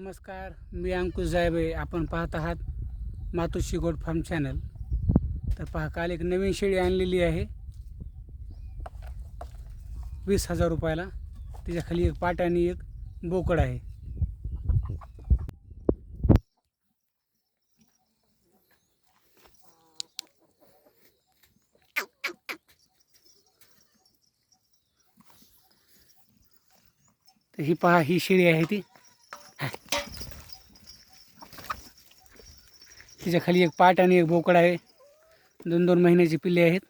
नमस्कार, मी अंकुश जायबे. आपण पाहत आहात मातोश्री गोट फार्म चॅनल. तर पहा, काल एक नवीन शेळी आणलेली आहे 20,000 रुपयाला. त्याच्याखाली एक पाट आणि एक बोकड आहे. तर ही पहा, ही शेळी आहे ती. तिच्या खाली एक पाट आणि एक बोकड आहे. 2-2 महिन्याची पिल्ले आहेत.